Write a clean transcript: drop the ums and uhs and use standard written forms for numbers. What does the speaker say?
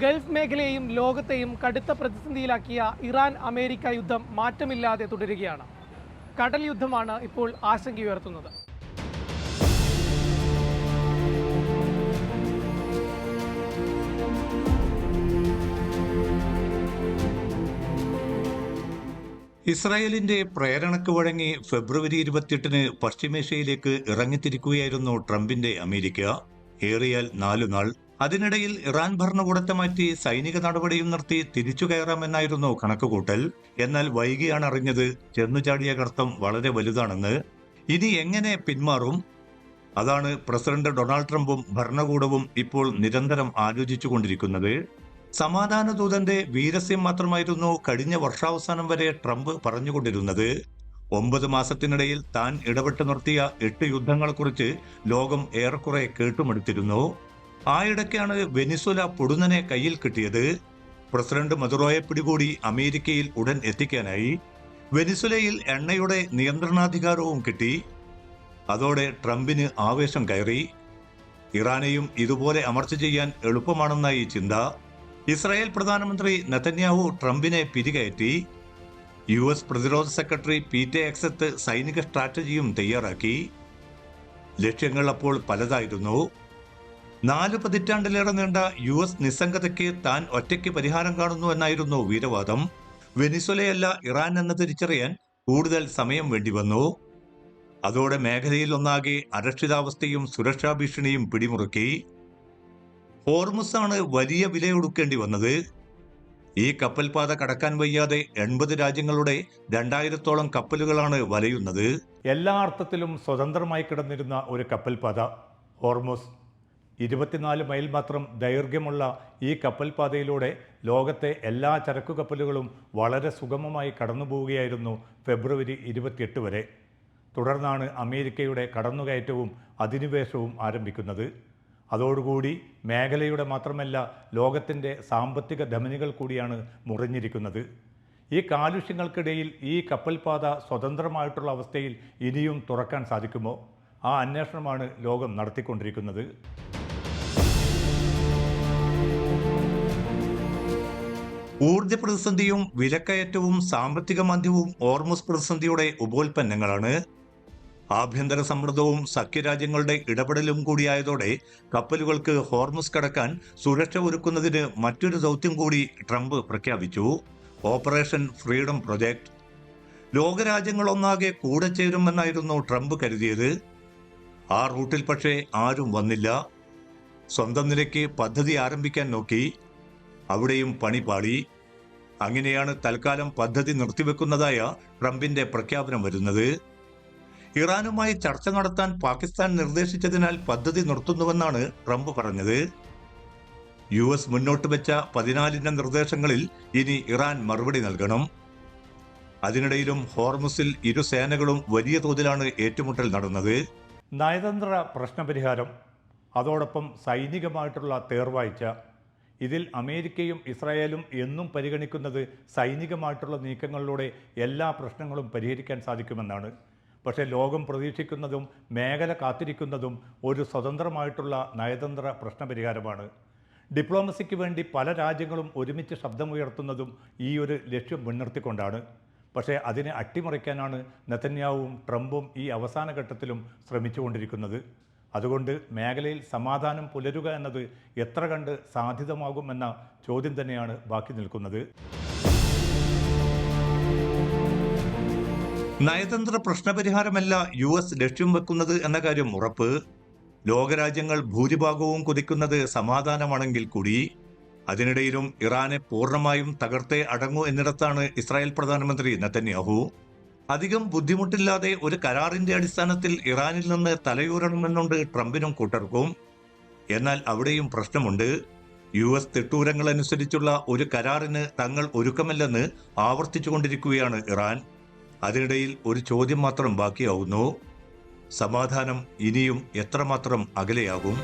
Gulf മേഖലയെയും ലോകത്തെയും കടുത്ത പ്രതിസന്ധിയിലാക്കിയ ഇറാൻ അമേരിക്ക യുദ്ധം മാറ്റമില്ലാതെ തുടരുകയാണ്. കടൽ യുദ്ധമാണ് ഇപ്പോൾ ആശങ്കയുയർത്തുന്നത്. ഇസ്രായേലിന്റെ പ്രേരണയ്ക്ക് വഴങ്ങി ഫെബ്രുവരി 28-ന് പശ്ചിമേഷ്യയിലേക്ക് ഇറങ്ങിത്തിരിക്കുകയായിരുന്നു ട്രംപിന്റെ അമേരിക്ക. ഏറിയാൽ 4 നാൾ. അതിനിടയിൽ ഇറാൻ ഭരണകൂടത്തെ മാറ്റി സൈനിക നടപടിയും നിർത്തി തിരിച്ചു കയറാമെന്നായിരുന്നു കണക്കുകൂട്ടൽ. എന്നാൽ വൈകിയാണ് അറിഞ്ഞത് ചെന്നുചാടിയ ഗർത്തം വളരെ വലുതാണെന്ന്. ഇനി എങ്ങനെ പിന്മാറും? അതാണ് പ്രസിഡന്റ് ഡൊണാൾഡ് ട്രംപും ഭരണകൂടവും ഇപ്പോൾ നിരന്തരം ആലോചിച്ചുകൊണ്ടിരിക്കുന്നത്. സമാധാന ദൂതന്റെ വീരസ്യം മാത്രമായിരുന്നു കഴിഞ്ഞ വർഷാവസാനം വരെ ട്രംപ് പറഞ്ഞുകൊണ്ടിരുന്നത്. 9 മാസത്തിനിടയിൽ താൻ ഇടപെട്ട് നിർത്തിയ 8 യുദ്ധങ്ങളെക്കുറിച്ച് ലോകം ഏറെക്കുറെ കേട്ടുമടുത്തിരുന്നു. ആയിടയ്ക്കാണ് വെനിസ്വേല പൊടുന്നനെ കയ്യിൽ കിട്ടിയത്. പ്രസിഡന്റ് മദുറോയെ പിടികൂടി അമേരിക്കയിൽ ഉടൻ എത്തിക്കാനായി. വെനിസ്വേലയിൽ എണ്ണയുടെ നിയന്ത്രണാധികാരവും കിട്ടി. അതോടെ ട്രംപിന് ആവേശം കയറി. ഇറാനെയും ഇതുപോലെ അമർച്ച ചെയ്യാൻ എളുപ്പമാണെന്നായി ചിന്ത. ഇസ്രായേൽ പ്രധാനമന്ത്രി നെതന്യാഹു ട്രംപിനെ പിരികയറ്റി. US പ്രതിരോധ സെക്രട്ടറി പീറ്റ് ഹെഗ്സെത്ത് സൈനിക സ്ട്രാറ്റജിയും തയ്യാറാക്കി. ലക്ഷ്യങ്ങൾ അപ്പോൾ പലതായിരുന്നു. 4 പതിറ്റാണ്ടിലേറെ നീണ്ട US നിസ്സംഗതയ്ക്ക് താൻ ഒറ്റയ്ക്ക് പരിഹാരം കാണുന്നു എന്നായിരുന്നു വീരവാദം. വെനിസ്വേലയല്ല ഇറാൻ എന്ന് തിരിച്ചറിയാൻ കൂടുതൽ സമയം വേണ്ടിവന്നു. അതോടെ മേഖലയിൽ ഒന്നാകെ അരക്ഷിതാവസ്ഥയും സുരക്ഷാ ഭീഷണിയും പിടിമുറുക്കി. ഹോർമുസാണ് വലിയ വിലയൊടുക്കേണ്ടി വന്നത്. ഈ കപ്പൽപാത കടക്കാൻ വയ്യാതെ 80 രാജ്യങ്ങളുടെ 2000-ഓളം കപ്പലുകളാണ് വലയുന്നത്. എല്ലാ അർത്ഥത്തിലും സ്വതന്ത്രമായി കിടന്നിരുന്ന ഒരു കപ്പൽപാത ഹോർമുസ്. 24 മൈൽ മാത്രം ദൈർഘ്യമുള്ള ഈ കപ്പൽപാതയിലൂടെ ലോകത്തെ എല്ലാ ചരക്കു കപ്പലുകളും വളരെ സുഗമമായി കടന്നുപോവുകയായിരുന്നു ഫെബ്രുവരി 28 വരെ. തുടർന്നാണ് അമേരിക്കയുടെ കടന്നുകയറ്റവും അധിനിവേശവും ആരംഭിക്കുന്നത്. അതോടുകൂടി മേഖലയുടെ മാത്രമല്ല ലോകത്തിൻ്റെ സാമ്പത്തിക ധമനികൾ കൂടിയാണ് മുറിഞ്ഞിരിക്കുന്നത്. ഈ കാലുഷ്യങ്ങൾക്കിടയിൽ ഈ കപ്പൽപാത സ്വതന്ത്രമായിട്ടുള്ള അവസ്ഥയിൽ ഇനിയും തുറക്കാൻ സാധിക്കുമോ? ആ അന്വേഷണമാണ് ലോകം നടത്തിക്കൊണ്ടിരിക്കുന്നത്. ഊർജ പ്രതിസന്ധിയും വിലക്കയറ്റവും സാമ്പത്തിക മാന്ദ്യവും ഹോർമുസ് പ്രതിസന്ധിയുടെ ഉപോൽപ്പന്നങ്ങളാണ്. ആഭ്യന്തര സമ്മർദ്ദവും സഖ്യരാജ്യങ്ങളുടെ ഇടപെടലും കൂടിയായതോടെ കപ്പലുകൾക്ക് ഹോർമുസ് കടക്കാൻ സുരക്ഷ ഒരുക്കുന്നതിന് മറ്റൊരു ദൗത്യം കൂടി ട്രംപ് പ്രഖ്യാപിച്ചു. Operation freedom project. ലോകരാജ്യങ്ങളൊന്നാകെ കൂടെ ചേരുമെന്നായിരുന്നു ട്രംപ് കരുതിയത്. ആ റൂട്ടിൽ പക്ഷേ ആരും വന്നില്ല. സ്വന്തം നിലയ്ക്ക് പദ്ധതി ആരംഭിക്കാൻ നോക്കി. അവിടെയും പണി പാളി. അങ്ങനെയാണ് തൽക്കാലം പദ്ധതി നിർത്തിവെക്കുന്നതായ ട്രംപിന്റെ പ്രഖ്യാപനം വരുന്നത്. ഇറാനുമായി ചർച്ച നടത്താൻ പാകിസ്ഥാൻ നിർദ്ദേശിച്ചതിനാൽ പദ്ധതി നിർത്തുന്നുവെന്നാണ് ട്രംപ് പറഞ്ഞത്. US മുന്നോട്ട് വെച്ച 14 ഇന നിർദ്ദേശങ്ങളിൽ ഇനി ഇറാൻ മറുപടി നൽകണം. അതിനിടയിലും ഹോർമുസിൽ ഇരു സേനകളും വലിയ തോതിലാണ് ഏറ്റുമുട്ടൽ നടന്നത്. നയതന്ത്ര പ്രശ്നപരിഹാരം, അതോടൊപ്പം സൈനികമായിട്ടുള്ള തേർവാഴ്ച. ഇതിൽ അമേരിക്കയും ഇസ്രായേലും എന്നും പരിഗണിക്കുന്നത് സൈനികമായിട്ടുള്ള നീക്കങ്ങളിലൂടെ എല്ലാ പ്രശ്നങ്ങളും പരിഹരിക്കാൻ സാധിക്കുമെന്നാണ്. പക്ഷേ ലോകം പ്രതീക്ഷിക്കുന്നതും മേഖല കാത്തിരിക്കുന്നതും ഒരു സ്വതന്ത്രമായിട്ടുള്ള നയതന്ത്ര പ്രശ്നപരിഹാരമാണ്. ഡിപ്ലോമസിക്ക് വേണ്ടി പല രാജ്യങ്ങളും ഒരുമിച്ച് ശബ്ദമുയർത്തുന്നതും ഈ ഒരു ലക്ഷ്യം മുൻനിർത്തിക്കൊണ്ടാണ്. പക്ഷേ അതിനെ അട്ടിമറിക്കാനാണ് നെതന്യാഹുവും ട്രംപും ഈ അവസാന ഘട്ടത്തിലും ശ്രമിച്ചുകൊണ്ടിരിക്കുന്നത്. അതുകൊണ്ട് മേഖലയിൽ സമാധാനം പുലരുക എന്നത് എത്ര കണ്ട് സാധ്യതമാകുമെന്ന ചോദ്യം തന്നെയാണ് ബാക്കി നിൽക്കുന്നത്. നയതന്ത്ര പ്രശ്നപരിഹാരമല്ല US ലക്ഷ്യം വെക്കുന്നത് എന്ന കാര്യം ഉറപ്പ്. ലോകരാജ്യങ്ങൾ ഭൂരിഭാഗവും കൊതിക്കുന്നത് സമാധാനമാണെങ്കിൽ കൂടി. അതിനിടയിലും ഇറാനെ പൂർണ്ണമായും തകർത്തേ അടങ്ങൂ എന്നിടത്താണ് ഇസ്രായേൽ പ്രധാനമന്ത്രി നെതന്യാഹു. അധികം ബുദ്ധിമുട്ടില്ലാതെ ഒരു കരാറിന്റെ അടിസ്ഥാനത്തിൽ ഇറാനിൽ നിന്ന് തലയൂരണമെന്നുണ്ട് ട്രംപിനും കൂട്ടർക്കും. എന്നാൽ അവിടെയും പ്രശ്നമുണ്ട്. US തിട്ടൂരങ്ങളനുസരിച്ചുള്ള ഒരു കരാറിന് തങ്ങൾ ഒരുക്കമല്ലെന്ന് ആവർത്തിച്ചുകൊണ്ടിരിക്കുകയാണ് ഇറാൻ. അതിനിടയിൽ ഒരു ചോദ്യം മാത്രം ബാക്കിയാവുന്നു. സമാധാനം ഇനിയും എത്രമാത്രം അകലെയാകും?